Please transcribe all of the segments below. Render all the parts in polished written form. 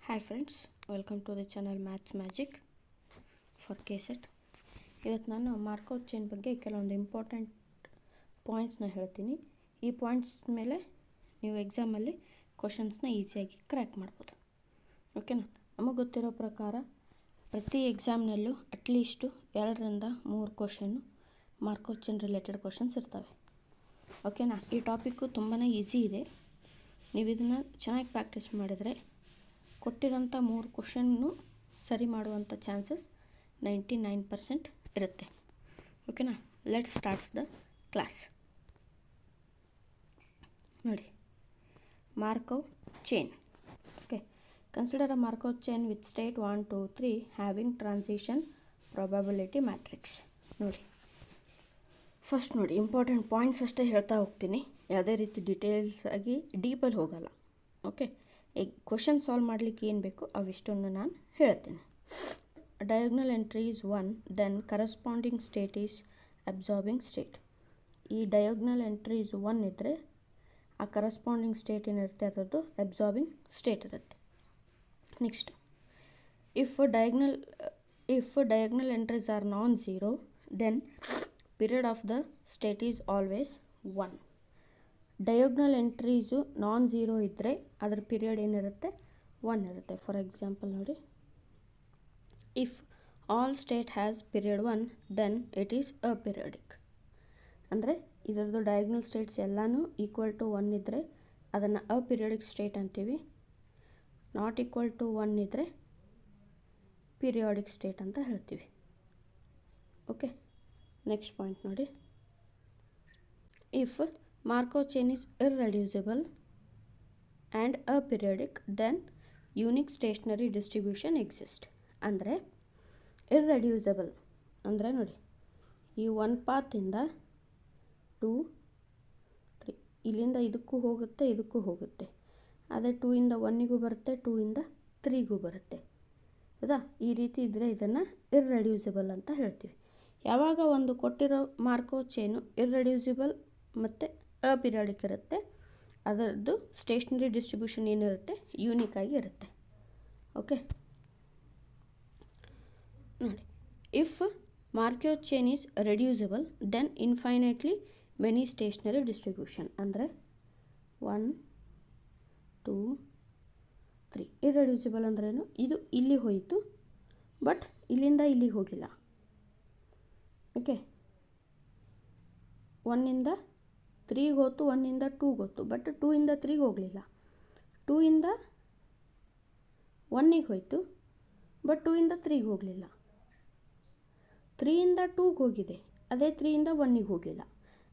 Hi friends, welcome to the channel Maths Magic for KSET. ಇವತ್ತು ನಾನು mark out chain ಬಗ್ಗೆ ಕೆಲವೊಂದು ಇಂಪಾರ್ಟೆಂಟ್ ಪಾಯಿಂಟ್ಸ್ನ ಹೇಳ್ತೀನಿ. ಈ ಪಾಯಿಂಟ್ಸ್ ಮೇಲೆ ನೀವು ಎಕ್ಸಾಮಲ್ಲಿ ಕ್ವಶನ್ಸ್ನ ಈಸಿಯಾಗಿ ಕ್ರ್ಯಾಕ್ ಮಾಡ್ಬೋದು. ಓಕೆನಾ? ನಮಗೆ ಗೊತ್ತಿರೋ ಪ್ರಕಾರ ಪ್ರತಿ ಎಕ್ಸಾಮ್ನಲ್ಲೂ ಅಟ್ಲೀಸ್ಟು 2ರಿಂದ 3 question Markov chain related questions ಇರ್ತವೆ. ಓಕೆನಾ? ಈ ಟಾಪಿಕ್ಕು ತುಂಬಾ ಈಸಿ ಇದೆ. ನೀವು ಇದನ್ನು ಚೆನ್ನಾಗಿ ಪ್ರಾಕ್ಟೀಸ್ ಮಾಡಿದರೆ ಕೊಟ್ಟಿರೋಂಥ 3 ಕ್ವಶನ್ನು ಸರಿ ಮಾಡುವಂಥ ಚಾನ್ಸಸ್ 99% ಇರುತ್ತೆ. ಓಕೆನಾ? Let's starts the class. ನೋಡಿ, Markov chain. Okay, consider a Markov chain with state 1 2 3 having transition probability matrix. ನೋಡಿ, ಫಸ್ಟ್ ನೋಡಿ, ಇಂಪಾರ್ಟೆಂಟ್ ಪಾಯಿಂಟ್ಸ್ ಅಷ್ಟೇ ಹೇಳ್ತಾ ಹೋಗ್ತೀನಿ. ಯಾವುದೇ ರೀತಿ ಡೀಟೇಲ್ಸ್ ಆಗಿ ಡೀಪಲ್ಲಿ ಹೋಗಲ್ಲ. ಓಕೆ, ಈಗ ಕ್ವಶನ್ ಸಾಲ್ವ್ ಮಾಡಲಿಕ್ಕೆ ಏನು ಬೇಕು ಅವಿಷ್ಟನ್ನು ನಾನು ಹೇಳ್ತೀನಿ. Diagonal entry is 1, then corresponding state is absorbing state. ಈ ಡಯಾಗ್ನಲ್ ಎಂಟ್ರಿ ಈಸ್ 1 ಇದ್ದರೆ ಆ ಕರಸ್ಪಾಂಡಿಂಗ್ ಸ್ಟೇಟ್ ಏನಿರುತ್ತೆ ಅದರದ್ದು ಅಬ್ಸಾರ್ಬಿಂಗ್ ಸ್ಟೇಟ್ ಇರುತ್ತೆ. Next, if diagonal entries are non zero then period of the state is always 1. Diagonal entries non zero ಇದ್ದರೆ ಅದರ period ಏನಿರುತ್ತೆ 1 ಇರುತ್ತೆ. ಫಾರ್ ಎಕ್ಸಾಂಪಲ್ ನೋಡಿ, if all state has period 1 then it is aperiodic. ಅಂದರೆ ಇದರದ್ದು diagonal States ಎಲ್ಲನೂ equal to 1 ಇದ್ದರೆ ಅದನ್ನು ಅಪೀರಿಯಡಿಕ್ ಸ್ಟೇಟ್ ಅಂತೀವಿ. ನಾಟ್ ಈಕ್ವಲ್ ಟು 1 ಇದ್ದರೆ ಪೀರಿಯಾಡಿಕ್ ಸ್ಟೇಟ್ ಅಂತ ಹೇಳ್ತೀವಿ. ಓಕೆ, ನೆಕ್ಸ್ಟ್ ಪಾಯಿಂಟ್ ನೋಡಿ, if Markov chain is irreducible and aperiodic, then unique stationary distribution exists. ಅಂದರೆ irreducible ಅಂದರೆ ನೋಡಿ, ಈ 1 ಪಾತಿಂದ 2 3 ಇಲ್ಲಿಂದ ಇದಕ್ಕೂ ಹೋಗುತ್ತೆ ಇದಕ್ಕೂ ಹೋಗುತ್ತೆ. ಅದೇ 2 ಇಂದ 1ಗೂ ಬರುತ್ತೆ, 2 ಇಂದ 3ಗೂ ಬರುತ್ತೆ. ಹೌದಾ? ಈ ರೀತಿ ಇದ್ದರೆ ಇದನ್ನು ಇರ್ರೆಡ್ಯೂಸಿಬಲ್ ಅಂತ ಹೇಳ್ತೀವಿ. ಯಾವಾಗ ಒಂದು ಕೊಟ್ಟಿರೋ ಮಾರ್ಕವ್ ಚೈನು ಇರ್ರೆಡ್ಯೂಸಿಬಲ್ ಮತ್ತು ಅಪೀರಿಯಾಡಿಕ್ ಇರುತ್ತೆ, ಅದರದ್ದು ಸ್ಟೇಷನರಿ ಡಿಸ್ಟ್ರಿಬ್ಯೂಷನ್ ಏನಿರುತ್ತೆ ಯೂನಿಕ್ ಆಗಿ ಇರುತ್ತೆ. ಓಕೆ, ನೋಡಿ, if Markov chain is reducible then infinitely many stationary distribution. ಅಂದರೆ 1 2 3. ಇರ್ರೆಡ್ಯೂಸಿಬಲ್ ಅಂದ್ರೇನು? ಇದು ಇಲ್ಲಿ ಹೋಯಿತು ಬಟ್ ಇಲ್ಲಿಂದ ಇಲ್ಲಿಗೆ ಹೋಗಿಲ್ಲ. ಓಕೆ, 1 ಇಂದ 3ಗೆ ಹೋಯ್ತು, 1 ಇಂದ 2ಗೆ ಹೋಯ್ತು, ಬಟ್ 2 ಇಂದ 3ಗೆ ಹೋಗಲಿಲ್ಲ. 2 ಇಂದ 1ಗೆ ಹೋಯಿತು ಬಟ್ 2 ಇಂದ 3ಗೆ ಹೋಗಲಿಲ್ಲ. 3 ಇಂದ 2ಗೆ ಹೋಗಿದೆ, ಅದೇ 3 ಇಂದ 1ಗೆ ಹೋಗಲಿಲ್ಲ.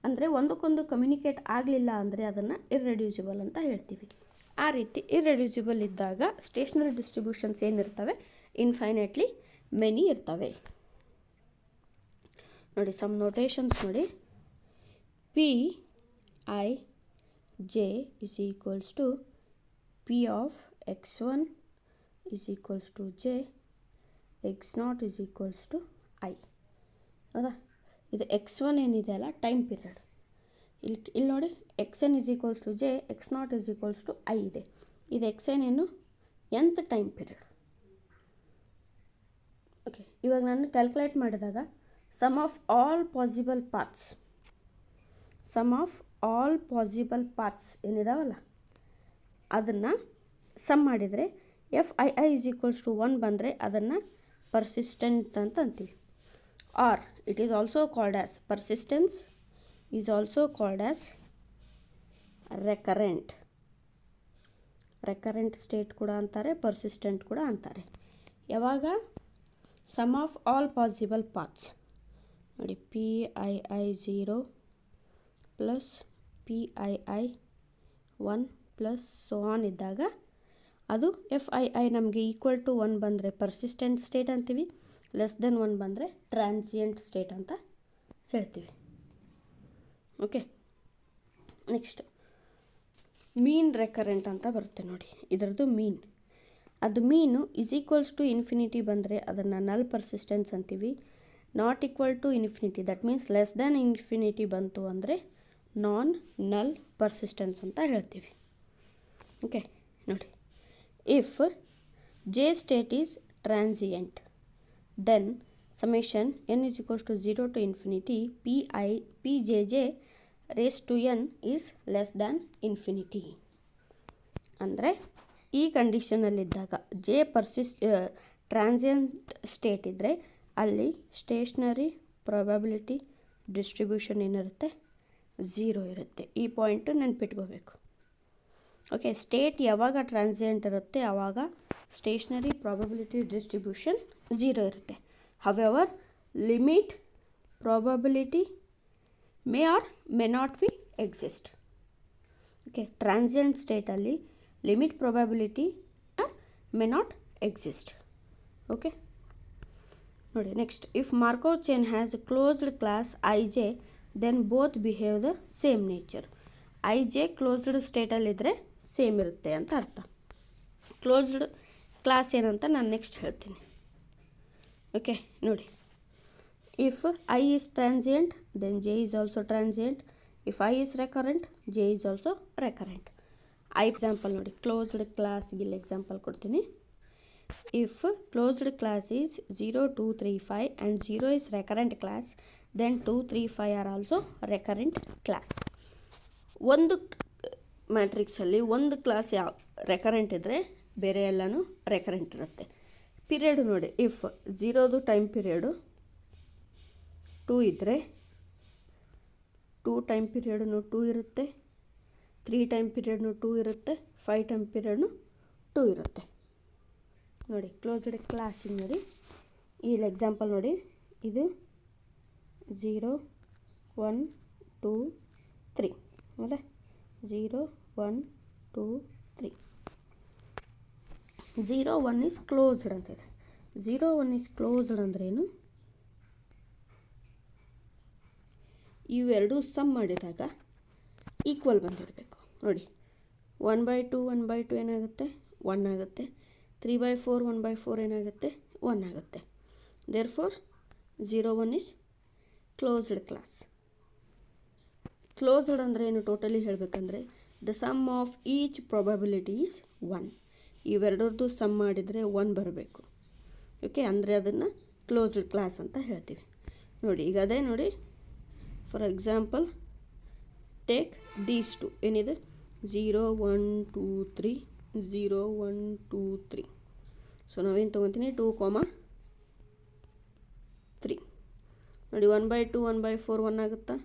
ಅಂದರೆ ಒಂದಕ್ಕೊಂದು ಕಮ್ಯುನಿಕೇಟ್ ಆಗಲಿಲ್ಲ ಅಂದರೆ ಅದನ್ನು ಇರ್ರೆಡ್ಯೂಸಿಬಲ್ ಅಂತ ಹೇಳ್ತೀವಿ. ಆ ರೀತಿ ಇರ್ರೆಡ್ಯೂಸಿಬಲ್ ಇದ್ದಾಗ ಸ್ಟೇಷನರಿ ಡಿಸ್ಟ್ರಿಬ್ಯೂಷನ್ಸ್ ಏನಿರ್ತವೆ ಇನ್ಫೈನೈಟ್ಲಿ ಮೆನಿ ಇರ್ತವೆ. ನೋಡಿ, ಸಮ್ ನೋಟೇಷನ್ಸ್ ನೋಡಿ, Pij is equals to P of x1 is equals to j, x0 is equals to I. ಹೌದಾ? ಇದು x1 ಏನಿದೆ ಅಲ್ಲ ಟೈಮ್ ಪೀರಿಯಡ್, ಇಲ್ಲಿ ನೋಡಿ, xn is equals to j, x0 is equals to I ಇದೆ. ಇದು xn ಏನು nth ಟೈಮ್ ಪೀರಿಯಡ್. ಓಕೆ, ಇವಾಗ ನಾನು ಕ್ಯಾಲ್ಕುಲೇಟ್ ಮಾಡಿದಾಗ sum of all possible paths ಏನಿದಾವಲ್ಲ ಅದನ್ನು ಸಮ್ ಮಾಡಿದರೆ Fii is equals to 1 ಬಂದರೆ ಅದನ್ನು ಪರ್ಸಿಸ್ಟೆಂಟ್ ಅಂತ ಅಂತೀವಿ. Or it is also called as persistence is also called as recurrent state ಕೂಡ ಅಂತಾರೆ, ಪರ್ಸಿಸ್ಟೆಂಟ್ ಕೂಡ ಅಂತಾರೆ. ಯಾವಾಗ sum of all possible paths ನೋಡಿ, Pii0 plus Pii1 plus so on ಇದ್ದಾಗ ಅದು Fii ನಮಗೆ ಈಕ್ವಲ್ ಟು 1 ಬಂದರೆ ಪರ್ಸಿಸ್ಟೆಂಟ್ ಸ್ಟೇಟ್ ಅಂತೀವಿ, ಲೆಸ್ ದೆನ್ 1 ಬಂದರೆ ಟ್ರಾನ್ಸಿಯೆಂಟ್ ಸ್ಟೇಟ್ ಅಂತ ಹೇಳ್ತೀವಿ. ಓಕೆ, ನೆಕ್ಸ್ಟ್ ಮೀನ್ ರೆಕರೆಂಟ್ ಅಂತ ಬರುತ್ತೆ ನೋಡಿ, ಇದರದ್ದು ಮೀನ್. ಅದು ಮೀನು ಈಸ್ ಈಕ್ವಲ್ಸ್ ಟು ಇನ್ಫಿನಿಟಿ ಬಂದರೆ ಅದನ್ನು ನಲ್ ಪರ್ಸಿಸ್ಟೆನ್ಸ್ ಅಂತೀವಿ. Not equal to infinity that means less than infinity ಬಂತು ಅಂದರೆ ನಾನ್ ನಲ್ ಪರ್ಸಿಸ್ಟೆನ್ಸ್ ಅಂತ ಹೇಳ್ತೀವಿ. ಓಕೆ, ನೋಡಿ, if J state is transient. Then summation n is equals to 0 to infinity pjj raised to n is less than infinity. ಅಂದರೆ ಈ ಕಂಡೀಷನಲ್ಲಿದ್ದಾಗ J transient state ಇದ್ದರೆ ಅಲ್ಲಿ stationery probability distribution ಏನಿರುತ್ತೆ 0 ಇರುತ್ತೆ. ಈ ಪಾಯಿಂಟು ನೆನ್ಪಿಟ್ಕೋಬೇಕು. ಓಕೆ, ಸ್ಟೇಟ್ ಯಾವಾಗ ಟ್ರಾನ್ಸಿಯಂಟ್ ಇರುತ್ತೆ ಆವಾಗ ಸ್ಟೇಷ್ನರಿ ಪ್ರಾಬಬಿಲಿಟಿ ಡಿಸ್ಟ್ರಿಬ್ಯೂಷನ್ 0 ಇರುತ್ತೆ. However limit probability may or may not be exist. Okay, transient ಸ್ಟೇಟಲ್ಲಿ limit probability or may not exist. Okay ನೋಡಿ, next if Markov chain has closed class I J then both behave the same nature. I J closed ಸ್ಟೇಟಲ್ಲಿದ್ದರೆ same ಇರುತ್ತೆ ಅಂತ ಅರ್ಥ. Closed class ಏನಂತ ನಾನು next ಹೇಳ್ತೀನಿ. Okay ನೋಡಿ, if I is transient then J is also transient. If I is recurrent J is also recurrent. I example ನೋಡಿ, closed ಕ್ಲಾಸ್ಗೆ ಇಲ್ಲಿ ಎಕ್ಸಾಂಪಲ್ ಕೊಡ್ತೀನಿ. If closed class is 0, 2, 3, 5 and 0 is recurrent class then 2, 3, 5 are also recurrent class. ಒಂದು ಮ್ಯಾಟ್ರಿಕ್ಸಲ್ಲಿ ಒಂದು class ಯಾವ recurrent ಇದ್ದರೆ ಬೇರೆ ಎಲ್ಲನೂ ರೆಕರೆಂಟ್ ಇರುತ್ತೆ. ಪೀರಿಯಡ್ ನೋಡಿ, ಇಫ್ 0ದು ಟೈಮ್ ಪೀರಿಯಡು 2 ಇದ್ದರೆ 2 ಟೈಮ್ ಪೀರಿಯಡ್ನು 2 ಇರುತ್ತೆ, 3 ಟೈಮ್ ಪೀರಿಯಡ್ನು 2 ಇರುತ್ತೆ, 5 ಟೈಮ್ ಪೀರಿಯಡ್ನು 2 ಇರುತ್ತೆ. ನೋಡಿ ಕ್ಲೋಸ್ಡ್ ಕ್ಲಾಸಿಗೆ ನೋಡಿ, ಇಲ್ಲಿ ಎಕ್ಸಾಂಪಲ್ ನೋಡಿ, ಇದು 0, 1, 2, 3 ಹೌದಾ. 0, 1, 2, 3. 0, 1 ಈಸ್ ಕ್ಲೋಸ್ಡ್ ಅಂತಿದೆ. 0, 1 ಈಸ್ ಕ್ಲೋಸ್ಡ್ ಅಂದ್ರೇನು? ಇವೆರಡೂ ಸಮ್ ಮಾಡಿದಾಗ ಈಕ್ವಲ್ ಬಂದಿರಬೇಕು. ನೋಡಿ 1/2 1/2 ಏನಾಗುತ್ತೆ? 1 ಆಗುತ್ತೆ. 3/4 1/4 ಏನಾಗುತ್ತೆ? 1 ಆಗುತ್ತೆ. Therefore 0, 1 is closed class. Closed ಅಂದರೆ ಏನು ಟೋಟಲಿ ಹೇಳಬೇಕಂದ್ರೆ the sum of each probability is 1. ಇವೆರಡರದ್ದು ಸಮ್ ಮಾಡಿದರೆ 1 ಬರಬೇಕು. ಓಕೆ, ಅಂದರೆ ಅದನ್ನು ಕ್ಲೋಸ್ಡ್ ಕ್ಲಾಸ್ ಅಂತ ಹೇಳ್ತೀವಿ. ನೋಡಿ ಈಗ ಅದೇ ನೋಡಿ, for example take these two ಏನಿದೆ 0, 1, 2, 3 0, 1, 2, 3. ಸೊ ನಾವೇನು ತೊಗೊತೀನಿ 2, 3. ನೋಡಿ 1/2 1/4 1 ಆಗುತ್ತಾ?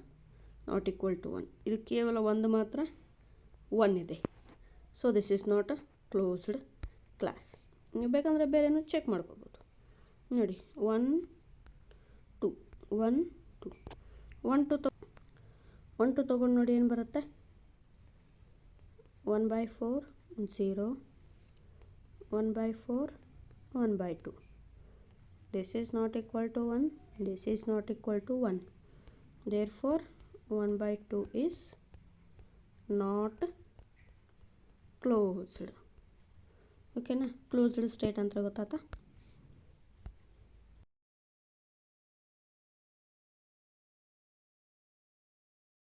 Not equal to 1. ಇದು ಕೇವಲ ಒಂದು ಮಾತ್ರ 1 ಇದೆ. So this is not a closed class. ನೀವು ಬೇಕಂದರೆ ಬೇರೆನೂ ಚೆಕ್ ಮಾಡ್ಕೋಬೋದು. ನೋಡಿ 1, 2 1, 2 1, 2 ತೊಗೊಂಡು ನೋಡಿ ಏನು ಬರುತ್ತೆ? 1/4 0, 1/4 1/2. This is not equal to 1. This is not equal to 1. Therefore 1/2 is not closed. ಓಕೆನಾ? ಕ್ಲೋಸ್ಡ್ ಸ್ಟೇಟ್ ಅಂತ ಗೊತ್ತಾಯ್ತಾ?